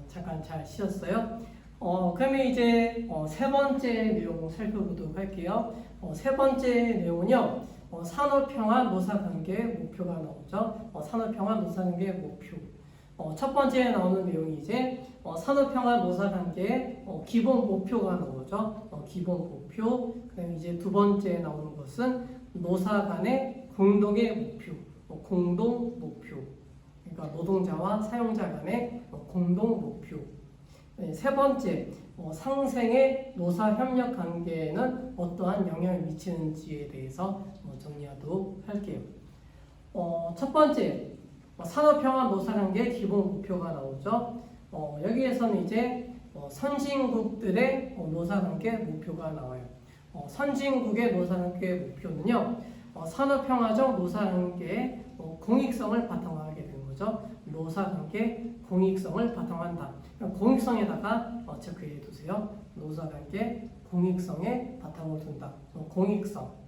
잠깐 잘 쉬었어요. 그러면 이제 세 번째 내용 살펴보도록 할게요. 세 번째 내용은요. 산업평화 노사관계 목표가 나오죠. 산업평화 노사관계 목표. 첫 번째 나오는 내용이 이제 산업평화 노사관계 기본 목표가 나오죠. 기본 목표. 그다음에 이제 두 번째 나오는 것은 노사 간의 공동의 목표, 공동 목표. 그러니까 노동자와 사용자 간의 공동 목표. 세 번째, 상생의 노사 협력 관계에는 어떠한 영향을 미치는지에 대해서 정리하도록 할게요. 첫 번째, 산업평화 노사관계 기본 목표가 나오죠. 여기에서는 이제 선진국들의 노사관계 목표가 나와요. 선진국의 노사관계 목표는요, 산업평화적 노사관계의 공익성을 바탕으로 하게 되는 거죠. 노사관계 공익성을 바탕한다. 공익성에다가 체크해 두세요. 노사관계 공익성에 바탕을 둔다. 공익성.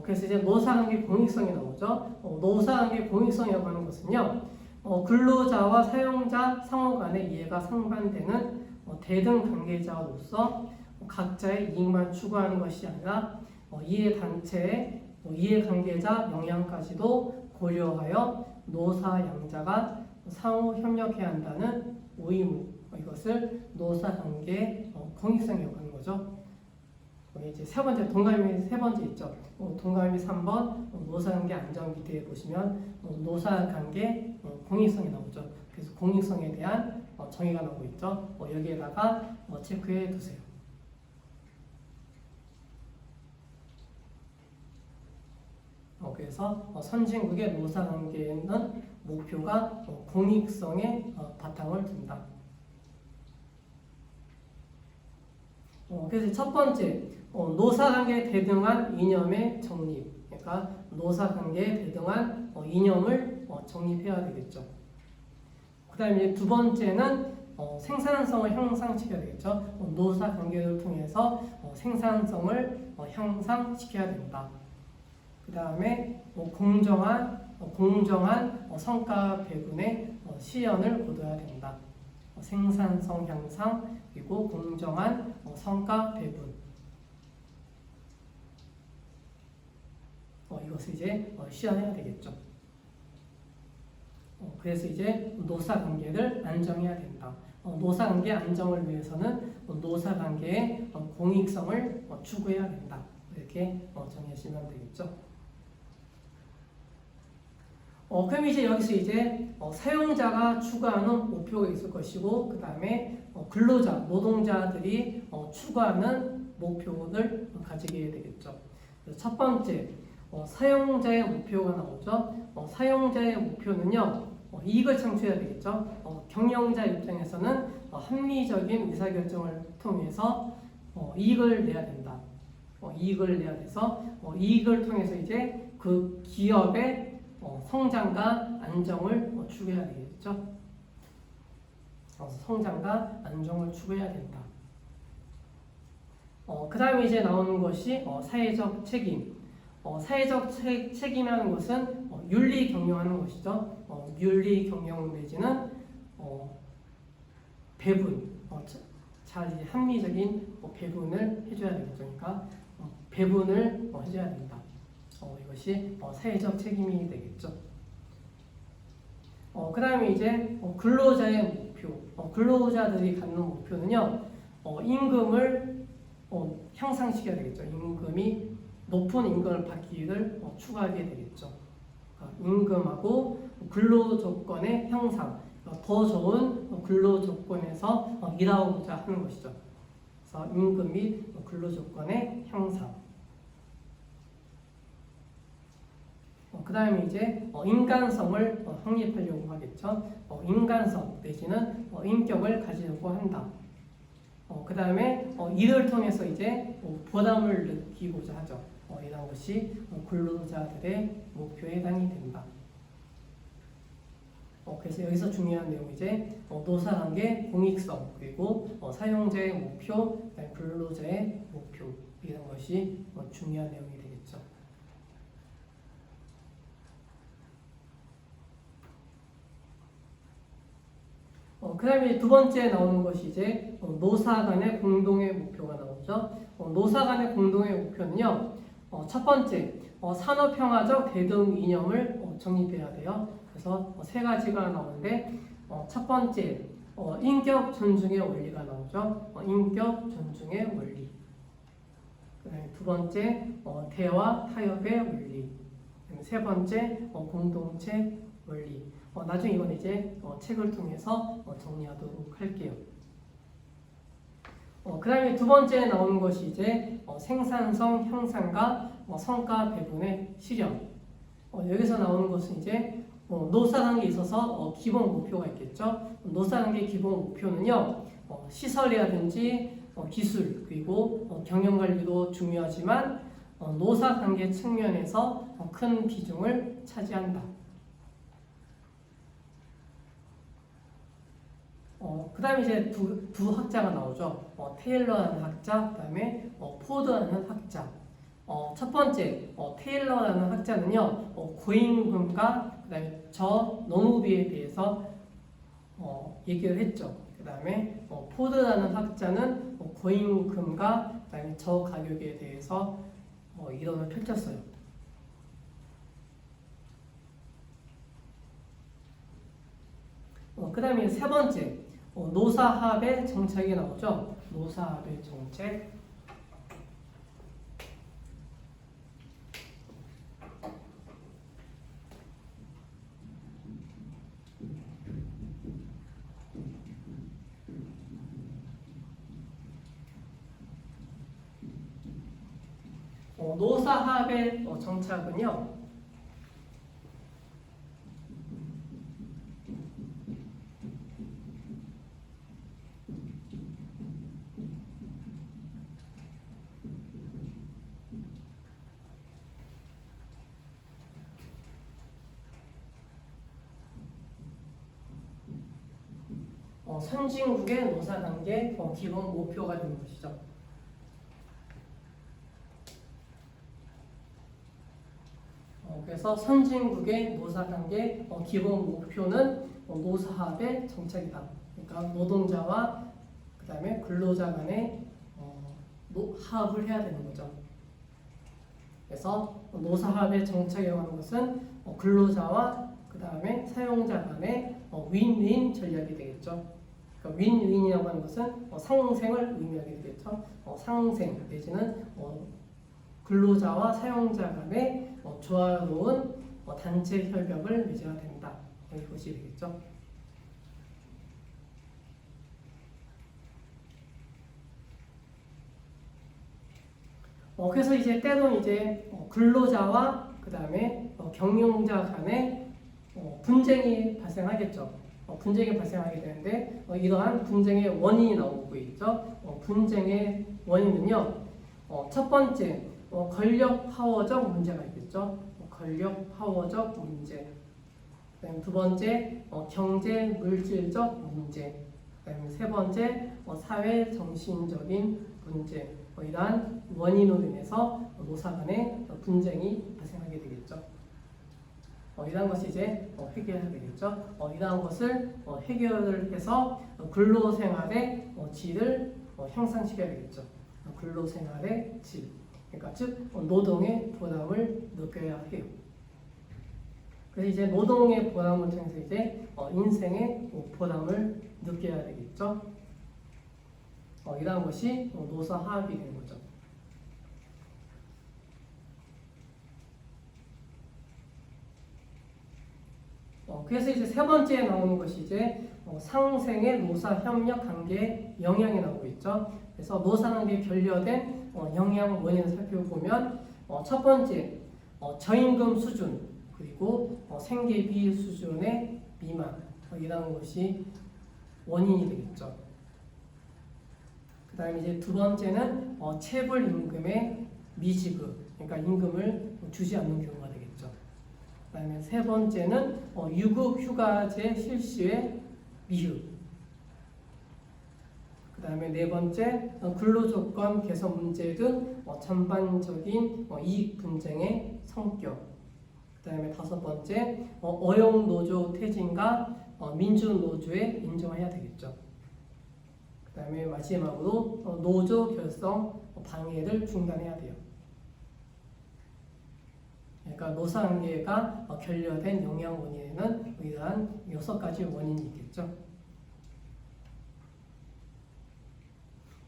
그래서 이제 노사관계 공익성이 나오죠. 노사관계 공익성이라고 하는 것은요, 근로자와 사용자 상호 간의 이해가 상반되는 대등 관계자로서 각자의 이익만 추구하는 것이 아니라 이해단체의 이해관계자 영향까지도 고려하여 노사 양자가 상호 협력해야 한다는 의무, 이것을 노사관계 공익성이라고 하는 거죠. 이제 세 번째 동감이 세 번째 있죠. 동감이 3번 노사관계 안정 밑에 보시면 노사관계 공익성이 나오죠. 그래서 공익성에 대한 정의가 나오고 있죠. 여기에다가 체크해 두세요. 그래서 선진국의 노사관계에는 목표가 공익성에 바탕을 둔다. 그래서 첫 번째, 노사관계 대등한 이념의 정립. 그러니까 노사관계 대등한 이념을 정립해야 되겠죠. 그 다음에 두 번째는 생산성을 향상시켜야 되겠죠. 노사관계를 통해서 생산성을 향상시켜야 된다. 그 다음에 공정한 성과 배분의 실현을 거둬야 된다. 생산성 향상 그리고 공정한 성과 배분. 이것을 이제 실현해야 되겠죠. 그래서 이제 노사관계를 안정해야 된다. 노사관계 안정을 위해서는 노사관계의 공익성을 추구해야 된다. 이렇게 정리하시면 되겠죠. 그럼 이제 여기서 이제 사용자가 추구하는 목표가 있을 것이고, 그 다음에 근로자, 노동자들이 추구하는 목표를 가지게 되겠죠. 첫 번째, 사용자의 목표가 나오죠. 사용자의 목표는요, 이익을 창출해야 되겠죠. 경영자 입장에서는 합리적인 의사결정을 통해서 이익을 내야 된다. 이익을 내야 돼서 이익을 통해서 이제 그 기업의 성장과 안정을 추구해야 되겠죠. 성장과 안정을 추구해야 된다. 그 다음에 이제 나오는 것이 사회적 책임. 사회적 책임이라는 것은 윤리 경영하는 것이죠. 윤리 경영 내지는 배분, 잘 이제 합리적인 배분을 해줘야 되겠죠. 그러니까 배분을 해줘야 된다. 이것이 사회적 책임이 되겠죠. 그 다음에 이제 근로자의 목표, 근로자들이 갖는 목표는요, 임금을 향상시켜야 되겠죠. 임금이 높은 임금을 받기를 추구하게 되겠죠. 임금하고 근로조건의 향상, 더 좋은 근로조건에서 일하고자 하는 것이죠. 그래서 임금 및 근로조건의 향상. 그 다음에 이제 인간성을 확립하려고 하겠죠. 인간성 내지는 인격을 가지려고 한다. 그 다음에 이를 통해서 이제 보람을 느끼고자 하죠. 이런 것이 근로자들의 목표에 해당이 된다. 그래서 여기서 중요한 내용이 이제 노사관계 공익성 그리고 사용자의 목표, 근로자의 목표 이런 것이 중요한 내용이 되겠죠. 그다음에 두 번째 나오는 것이 이제 노사 간의 공동의 목표가 나오죠. 노사 간의 공동의 목표는요. 첫 번째, 산업평화적 대등 이념을 정립해야 돼요. 그래서 세 가지가 나오는데 첫 번째, 인격 존중의 원리가 나오죠. 인격 존중의 원리. 그다음에 두 번째, 대화 타협의 원리. 세 번째, 공동체 원리. 나중에 이건 이제 책을 통해서 정리하도록 할게요. 그 다음에 두 번째 나오는 것이 이제 생산성 향상과 성과 배분의 실현. 여기서 나오는 것은 이제 노사관계에 있어서 기본 목표가 있겠죠. 노사관계 기본 목표는요, 시설이라든지 기술 그리고 경영관리도 중요하지만 노사관계 측면에서 큰 비중을 차지한다. 그 다음에 이제 두 학자가 나오죠. 테일러라는 학자, 그 다음에 포드라는 학자. 첫 번째, 테일러라는 학자는요, 고임금과 그 다음에 저농업비에 대해서 얘기를 했죠. 그 다음에 포드라는 학자는 고임금과 그 다음에 저가격에 대해서 이론을 펼쳤어요. 그 다음에 세 번째, 노사합의 정책이 나오죠. 노사합의 정책. 노사합의 정착은요, 선진국의 노사관계 기본 목표가 되는 것이죠. 그래서 선진국의 노사관계 기본 목표는 노사합의 정책이다. 그러니까 노동자와 그 다음에 근로자 간의 합을 해야 되는 거죠. 그래서 노사합의 정책이라고 하는 것은 근로자와 그 다음에 사용자 간의 윈윈 전략이 되겠죠. 그러니까 윈윈이라고 하는 것은 상생을 의미하게 되겠죠. 상생 내지는 근로자와 사용자 간의 조화로운 단체 협약을 맺어야 된다. 이것이 되겠죠. 그래서 이제 때론 이제 근로자와 그 다음에 경영자 간의 분쟁이 발생하겠죠. 분쟁이 발생하게 되는데 이러한 분쟁의 원인이 나오고 있죠. 분쟁의 원인은요, 첫 번째 권력 파워적 문제가 있겠죠. 권력 파워적 문제. 그다음에 두 번째 경제 물질적 문제. 그다음에 세 번째 사회 정신적인 문제. 이러한 원인으로 인해서 노사 간의 분쟁이 발생하게 되겠죠. 이러한 것이 이제 해결해야 되겠죠. 이러한 것을 해결을 해서 근로생활의 질을 향상시켜야 되겠죠. 근로생활의 질. 그러니까 즉 노동의 보람을 느껴야 해요. 그래서 이제 노동의 보람을 통해서 이제 인생의 보람을 느껴야 되겠죠. 이러한 것이 노사 화합이 되는 거죠. 그래서 이제 세 번째에 나오는 것이 이제 상생의 노사 협력 관계의 영향이 나오고 있죠. 그래서 노사 관계에 결여된 영향 원인을 살펴보면 첫 번째 저임금 수준 그리고 생계비 수준의 미만 이라는 것이 원인이 되겠죠. 그 다음에 이제 두 번째는 체불 임금의 미지급, 그러니까 임금을 주지 않는 경우가 되겠죠. 그 다음에 세 번째는 유급 휴가제 실시의 미흡. 그 다음에 네 번째 근로조건 개선 문제 등 전반적인 이익 분쟁의 성격. 그 다음에 다섯 번째 어용 노조 퇴진과 민주노조에 인정을 해야 되겠죠. 그 다음에 마지막으로 노조 결성 방해를 중단해야 돼요. 그러니까 노사관계가 결여된 영향 원인에는 이러한 6가지 원인이 있겠죠.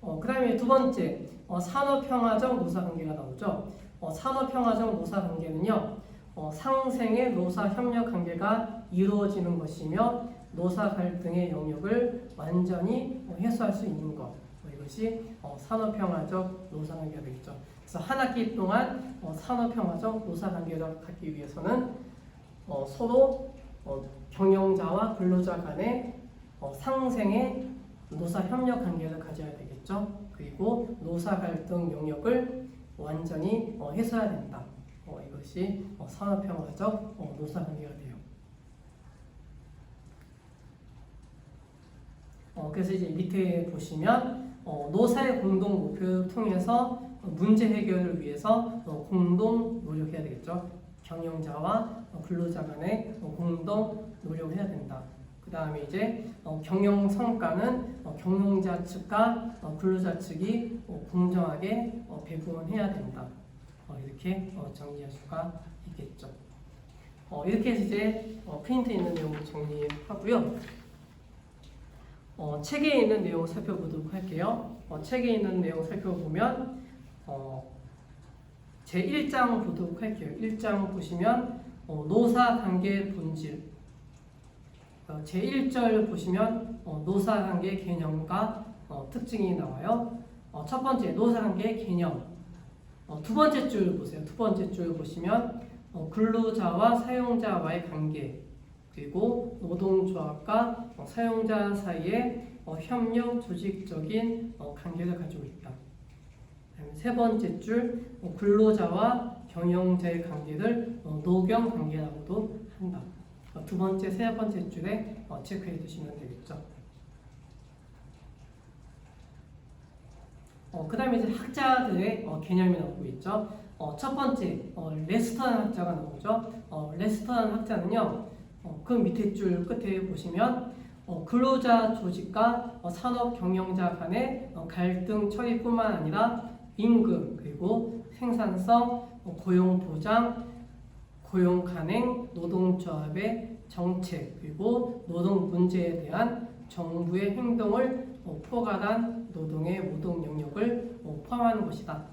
그 다음에 두 번째, 산업평화적 노사관계가 나오죠. 산업평화적 노사관계는요, 상생의 노사협력관계가 이루어지는 것이며 노사 갈등의 영역을 완전히 해소할 수 있는 것, 이것이 산업평화적 노사관계가 되겠죠. 그래서 한 학기 동안 산업평화적 노사관계를 갖기 위해서는 서로 경영자와 근로자 간의 상생의 노사협력관계를 가져야 되겠죠. 그리고 노사 갈등 영역을 완전히 해소해야 된다. 이것이 산업평화적 노사관계가 돼요. 그래서 이제 밑에 보시면 노사의 공동 목표를 통해서 문제 해결을 위해서 공동 노력해야 되겠죠. 경영자와 근로자 간에 공동 노력을 해야 된다. 그 다음에 이제 경영 성과는 경영자 측과 근로자 측이 공정하게 배분해야 된다. 이렇게 정리할 수가 있겠죠. 이렇게 해서 이제 프린트에 있는 내용을 정리하고요. 책에 있는 내용 살펴보도록 할게요. 책에 있는 내용 살펴보면 제 1장 보도록 할게요. 1장 보시면 노사관계 본질, 제 1절 보시면 노사관계 개념과 특징이 나와요. 첫 번째 노사관계 개념. 두 번째 줄 보세요. 두 번째 줄 보시면 근로자와 사용자와의 관계, 그리고 노동조합과 사용자 사이의 협력 조직적인 관계를 가지고 있다. 세 번째 줄 근로자와 경영자의 관계를 노경 관계라고도 한다. 두 번째, 세 번째 줄에 체크해 두시면 되겠죠. 그 다음에 이제 학자들의 개념이 나오고 있죠. 첫 번째, 레스턴 학자가 나오죠. 레스턴 학자는요, 그 밑에 줄 끝에 보시면 근로자 조직과 산업 경영자 간의 갈등 처리뿐만 아니라 임금, 그리고 생산성, 고용 보장, 고용 간행, 노동조합의 정책, 그리고 노동 문제에 대한 정부의 행동을 포괄한 노동의 모든 영역을 포함하는 것이다.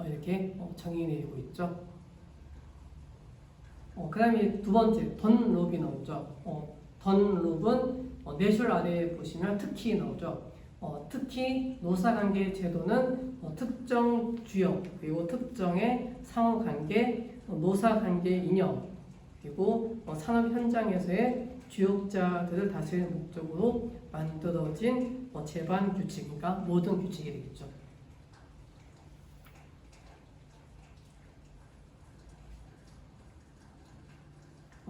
이렇게 정의 내리고 있죠. 그 다음에 두 번째, 던롭이 나오죠. 던롭은 내줄 아래에 보시면 특히 나오죠. 특히 노사관계 제도는 특정 주역, 그리고 특정의 상호관계, 노사관계 이념, 그리고 산업 현장에서의 주역자들을 다스리는 목적으로 만들어진 제반 규칙, 그러니까 모든 규칙이 되겠죠.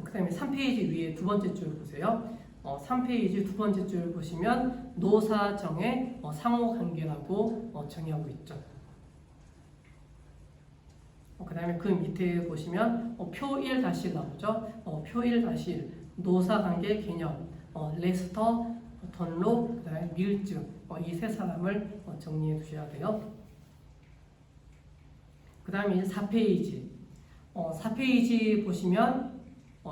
그 다음에 3페이지 위에 두 번째 줄 보세요. 3페이지 두 번째 줄 보시면 노사정의 상호관계라고 정의하고 있죠. 그 다음에 그 밑에 보시면 표 1-1 나오죠. 표 1-1 노사관계 개념, 레스터, 던롭, 그 다음에 밀즈, 이 세 사람을 정리해 두셔야 돼요. 그 다음에 이제 4페이지 4페이지 보시면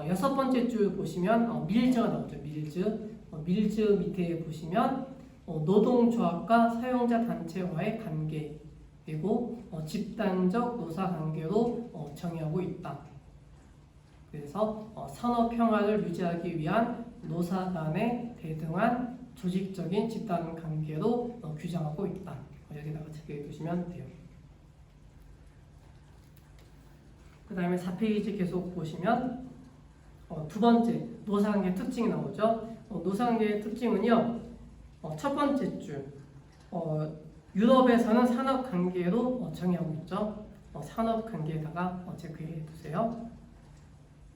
여섯 번째 줄 보시면 밀즈가 나오죠. 밀즈 밑에 보시면 노동조합과 사용자 단체와의 관계, 그리고 집단적 노사관계로 정의하고 있다. 그래서 산업평화를 유지하기 위한 노사 간의 대등한 조직적인 집단관계로 규정하고 있다. 여기다가 체크해 두시면 돼요. 그 다음에 4페이지 계속 보시면 두 번째 노사관계 특징이 나오죠. 노사관계의 특징은요, 첫 번째 줄 유럽에서는 산업관계로 정의하고 있죠. 산업관계에다가 체크해 두세요.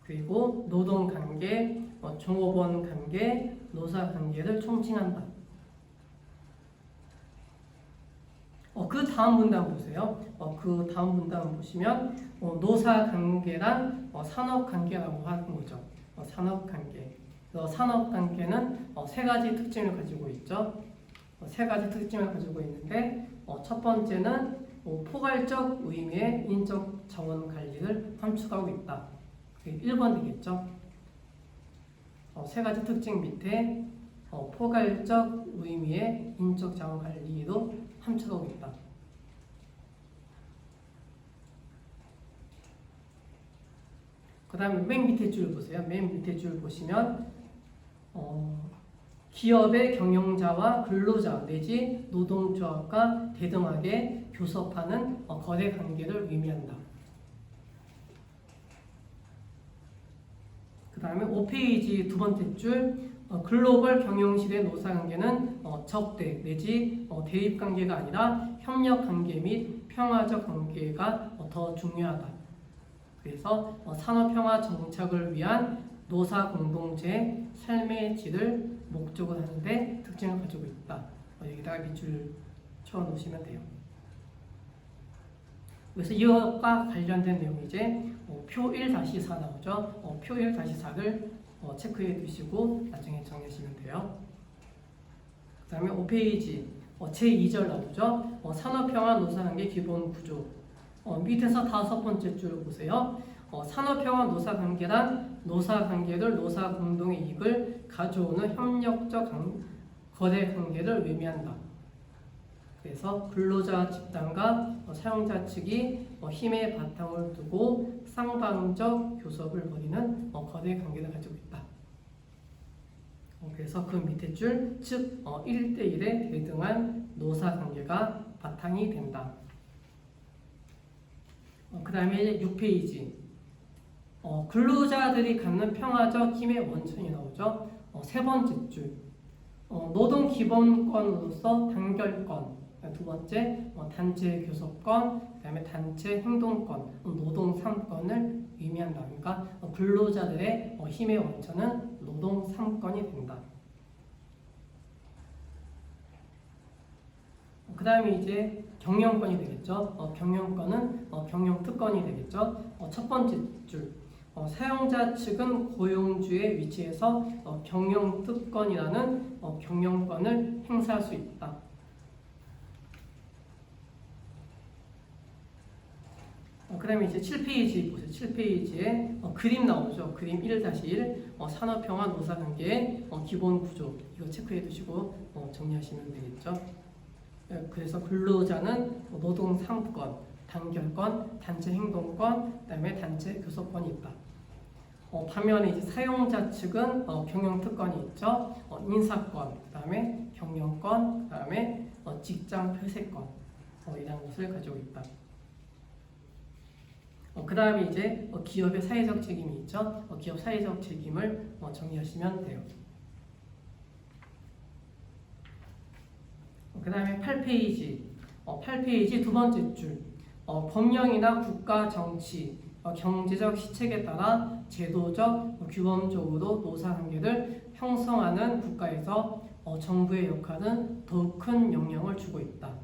그리고 노동관계, 종업원관계, 노사관계를 총칭한다. 그 다음 문단 보세요. 그 다음 문단 보시면 노사관계란 산업관계라고 하는 거죠. 산업관계. 그래서 산업단계는 세 가지 특징을 가지고 있죠. 세 가지 특징을 가지고 있는데 첫 번째는 포괄적 의미의 인적 자원 관리를 함축하고 있다. 1번 되겠죠. 세 가지 특징 밑에 포괄적 의미의 인적 자원 관리도 함축하고 있다. 그 다음에 맨 밑에 줄 보세요. 맨 밑에 줄 보시면 기업의 경영자와 근로자 내지 노동조합과 대등하게 교섭하는 거래 관계를 의미한다. 그 다음에 5페이지 두 번째 줄 글로벌 경영실의 노사관계는 적대 내지 대립 관계가 아니라 협력 관계 및 평화적 관계가 더 중요하다. 그래서 산업평화 정착을 위한 노사 공동체의 삶의 질을 목적으로 하는데 특징을 가지고 있다. 여기다가 밑줄 쳐 놓으시면 돼요. 그래서 이와 관련된 내용이 이제 표 1-4 나오죠. 표 1-4를 체크해 두시고 나중에 정리하시면 돼요. 그 다음에 5페이지 제2절 나오죠. 산업평화 노사관계 기본 구조. 밑에서 5번째 줄 보세요. 산업평화 노사관계란 노사관계를 노사 공동의 이익을 가져오는 협력적 거래 관계를 의미한다. 그래서 근로자 집단과 사용자 측이 힘의 바탕을 두고 쌍방적 교섭을 벌이는 거래 관계를 가지고 있다. 그래서 그 밑에 줄, 즉 1대1의 대등한 노사관계가 바탕이 된다. 그 다음에 6페이지 근로자들이 갖는 평화적 힘의 원천이 나오죠. 세 번째 줄 노동 기본권으로서 단결권, 두 번째 단체 교섭권, 그 다음에 단체 행동권, 노동 3권을 의미한다. 그러니까 근로자들의 힘의 원천은 노동 3권이 된다. 그 다음에 이제 경영권이 되겠죠. 경영권은 경영특권이 되겠죠. 첫 번째 줄 사용자 측은 고용주의 위치에서 경영특권이라는 경영권을 행사할 수 있다. 그 다음에 이제 7페이지 보세요. 7페이지에 그림 나오죠. 그림 1-1 산업평화 노사관계의 기본 구조 이거 체크해 두시고 정리하시면 되겠죠. 그래서 근로자는 노동 3권, 단결권, 단체 행동권, 그다음에 단체 교섭권이 있다. 반면에 이제 사용자 측은 경영특권이 있죠. 인사권, 그다음에 경영권, 그다음에 직장 폐쇄권 이런 것을 가지고 있다. 그 다음에 이제 기업의 사회적 책임이 있죠. 기업 사회적 책임을 정리하시면 돼요. 그 다음에 8페이지 두 번째 줄 법령이나 국가 정치, 경제적 시책에 따라 제도적, 규범적으로 노사관계를 형성하는 국가에서 정부의 역할은 더욱 큰 영향을 주고 있다.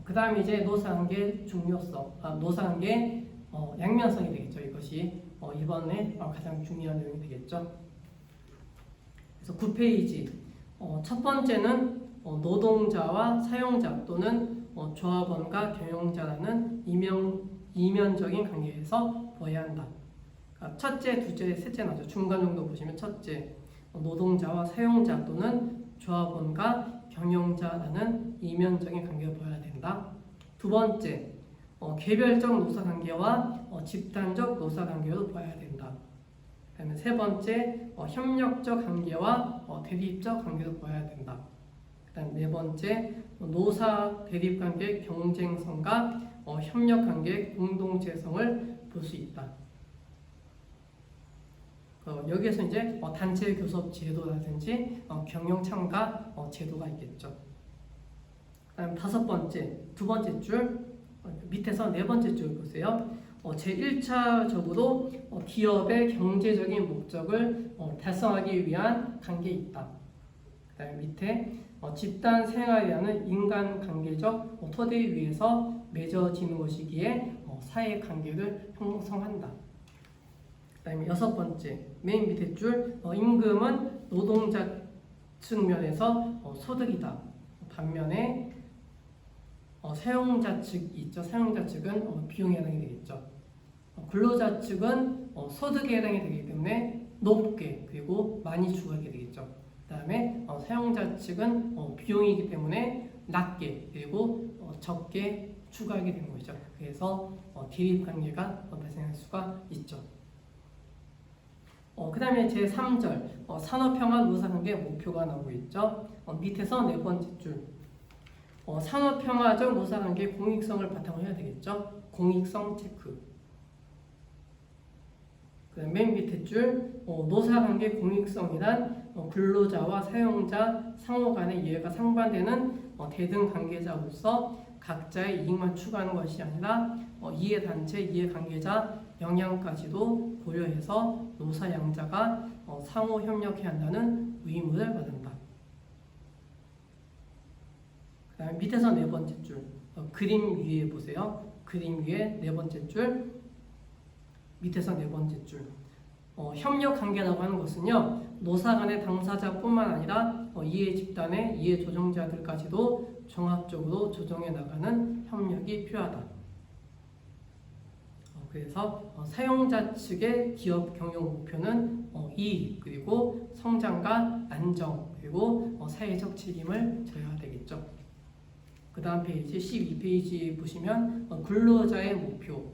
그 다음에 이제 노사관계 중요성, 노사관계 양면성이 되겠죠. 이것이 이번에 가장 중요한 내용이 되겠죠. 그래서 9페이지 첫 번째는 노동자와 사용자 또는 조합원과 경영자라는 이면적인 관계에서 보아야 한다. 그러니까 첫째, 둘째, 셋째 나죠. 중간 정도 보시면 첫째, 노동자와 사용자 또는 조합원과 경영자라는 이면적인 관계를 보아야 된다. 두 번째, 개별적 노사관계와 집단적 노사관계로 보아야 된다. 그다음에 세 번째, 협력적 관계와 대립적 관계로 보아야 된다. 그다음 네 번째, 노사 대립 관계 경쟁성과 협력 관계 공동체성을 볼 수 있다. 여기에서 이제 단체 교섭 제도라든지 경영 참가 제도가 있겠죠. 그다음 두 번째 줄 밑에서 네 번째 줄 보세요. 제1차적으로 기업의 경제적인 목적을 달성하기 위한 관계에 있다. 그다음 밑에 집단 생활이라는 인간관계적 토대 위에서 맺어지는 것이기에 사회관계를 형성한다. 그다음에 여섯 번째 맨 밑에 줄 임금은 노동자 측면에서 소득이다. 반면에 사용자 측이 있죠. 사용자 측은 비용에 해당이 되겠죠. 근로자 측은 소득에 해당이 되기 때문에 높게 그리고 많이 추가하게 되겠죠. 그 다음에 사용자 측은 비용이기 때문에 낮게 그리고 적게 추가하게 되는 거죠. 그래서 대립관계가 발생할 수가 있죠. 그 다음에 제3절 산업평화 노사관계 목표가 나오고 있죠. 밑에서 네 번째 줄 산업평화적 노사관계 공익성을 바탕으로 해야 되겠죠. 공익성 체크. 맨 밑에 줄 노사관계 공익성이란 근로자와 사용자 상호 간의 이해가 상반되는 대등 관계자로서 각자의 이익만 추구하는 것이 아니라 이해단체, 이해관계자 영향까지도 고려해서 노사 양자가 상호 협력해야 한다는 의무를 받는다. 그 다음에 밑에서 네 번째 줄 그림 위에 보세요. 그림 위에 네 번째 줄 밑에서 네 번째 줄 협력 관계라고 하는 것은요 노사 간의 당사자뿐만 아니라 이해 집단의 이해 조정자들까지도 종합적으로 조정해 나가는 협력이 필요하다. 그래서 사용자 측의 기업 경영 목표는 이익 그리고 성장과 안정 그리고 사회적 책임을 져야 되겠죠. 그 다음 페이지 12페이지 보시면 근로자의 목표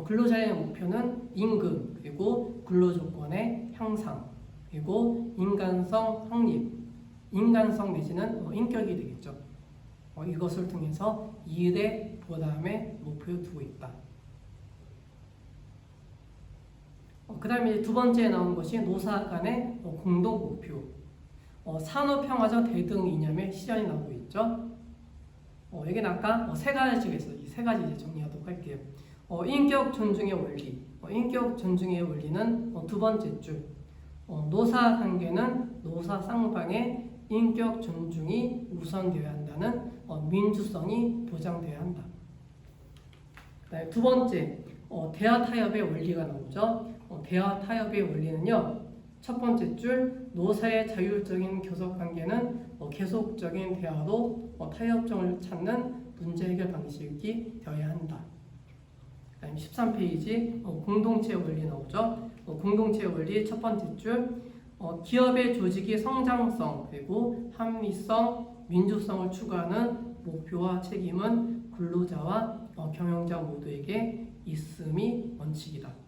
근로자의 목표는 임금 그리고 근로조건의 향상 그리고 인간성 확립 인간성 내지는 인격이 되겠죠. 이것을 통해서 일의 보람에 목표를 두고 있다. 그 다음에 두 번째에 나온 것이 노사 간의 공동 목표 산업평화적 대등 이념의 실현이 나오고 있죠. 여기는 아까 세 가지가 있어요. 이 세 가지 이제 정리하도록 할게요. 인격 존중의 원리 인격 존중의 원리는 두 번째 줄 노사 관계는 노사 쌍방의 인격 존중이 우선되어야 한다는 민주성이 보장되어야 한다. 그다음에 두 번째 대화 타협의 원리가 나오죠. 대화 타협의 원리는요. 첫 번째 줄 노사의 자율적인 교섭 관계는 계속적인 대화로 타협점을 찾는 문제 해결 방식이 되어야 한다. 그다음에 13페이지 공동체 원리 나오죠. 공동체 원리 첫 번째 줄 기업의 조직이 성장성 그리고 합리성, 민주성을 추구하는 목표와 책임은 근로자와 경영자 모두에게 있음이 원칙이다.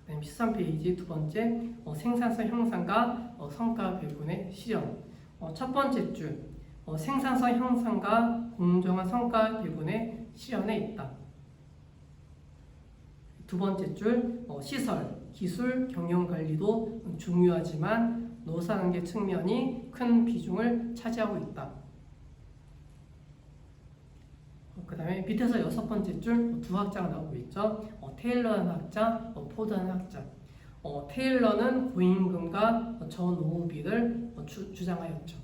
그다음 13페이지 두 번째 생산성 향상과 성과 배분의 실현 첫 번째 줄 생산성 향상과 공정한 성과 배분의 실현에 있다. 두 번째 줄 시설, 기술, 경영 관리도 중요하지만 노사관계 측면이 큰 비중을 차지하고 있다. 그 다음에 밑에서 여섯 번째 줄 두 학자가 나오고 있죠. 테일러라는 학자, 포드라는 학자. 테일러는 고임금과 저노후비를 주장하였죠.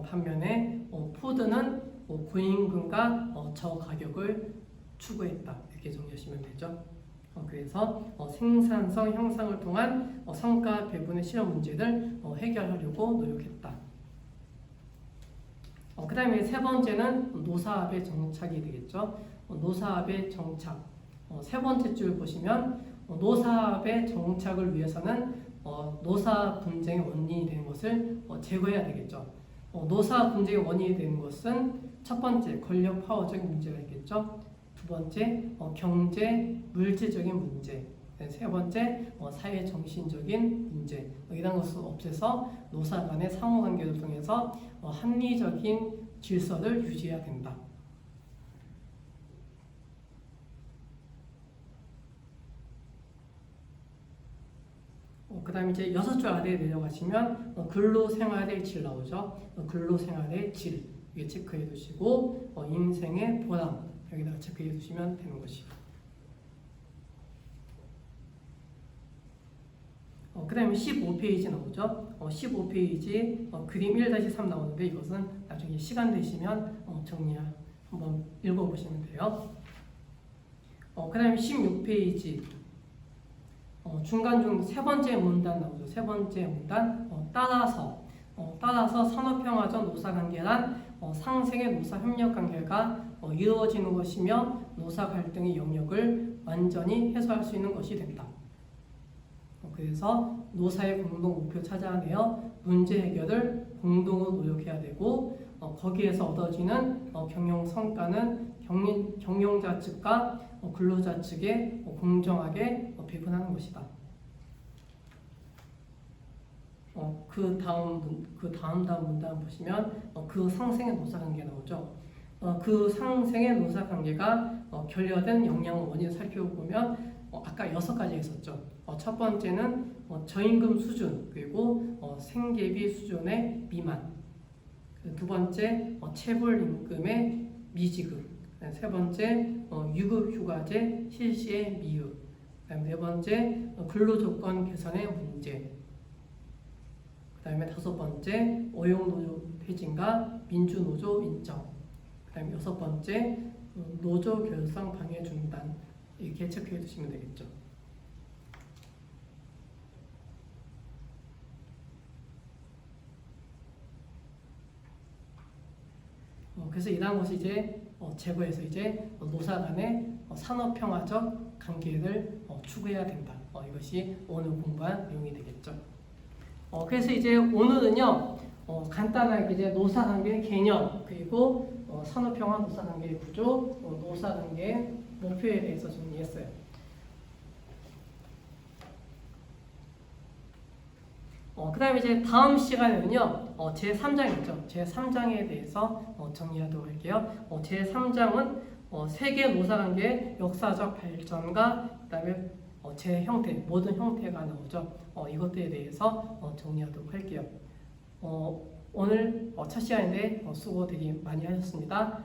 반면에 포드는 고임금과 저가격을 추구했다. 이렇게 정리하시면 되죠. 그래서 생산성 향상을 통한 성과 배분의 실현 문제를 해결하려고 노력했다. 그 다음에 세 번째는 노사합의 정착이 되겠죠. 노사합의 정착. 세 번째 줄 보시면 노사합의 정착을 위해서는 노사 분쟁의 원인이 되는 것을 제거해야 되겠죠. 노사 분쟁의 원인이 되는 것은 첫 번째 권력 파워적인 문제가 있겠죠. 두 번째 경제 물질적인 문제. 세 번째 사회 정신적인 문제. 이런 것을 없애서 노사 간의 상호관계를 통해서 합리적인 질서를 유지해야 된다. 그 다음에 이제 여섯 줄 아래에 내려가시면 근로생활의 질 나오죠. 근로생활의 질 위에 체크해 두시고 인생의 보람 여기다가 체크해 두시면 되는 것이고. 그 다음에 15페이지 나오죠. 15페이지 그림 1-3 나오는데 이것은 나중에 시간 되시면 정리 한번 읽어보시면 돼요. 그다음에 16페이지 중간 세 번째 문단 나오죠. 세 번째 문단 따라서 산업평화적 노사관계란 상생의 노사협력관계가 이루어지는 것이며 노사 갈등의 영역을 완전히 해소할 수 있는 것이 된다. 그래서 노사의 공동 목표 찾아내어 문제 해결을 공동으로 노력해야 되고 거기에서 얻어지는 경영 성과는 경영자 측과 근로자 측에 공정하게 배분하는 것이다. 그 다음 문단 보시면 그 상생의 노사관계 나오죠. 그 상생의 노사관계가 결여된 영향 원인을 살펴보면 아까 6가지 있었죠. 첫 번째는 저임금 수준, 그리고 생계비 수준의 미만. 두 번째 체불 임금의 미지급. 세 번째 유급휴가제 실시의 미흡. 네 번째 근로조건 개선의 문제. 그다음에 5번째 어용노조 퇴진과 민주노조 인정. 그다음에 6번째 노조 결성 방해 중단. 이렇게 체크해 두시면 되겠죠. 그래서 이러한 것이 이제 제거해서 이제 노사 간의 산업평화적 관계를 추구해야 된다. 이것이 오늘 공부한 내용이 되겠죠. 그래서 이제 오늘은요 간단하게 이제 노사관계의 개념 그리고 산업평화 노사관계의 구조, 노사관계의 목표에 대해서 정리했어요. 그 다음에 이제 다음 시간에는요 제3장이죠. 제3장에 대해서 정리하도록 할게요. 제3장은 세계 노사관계의 역사적 발전과 그 다음에 제 형태, 모든 형태가 나오죠. 이것들에 대해서 정리하도록 할게요. 오늘 첫 시간인데 수고 되게 많이 하셨습니다.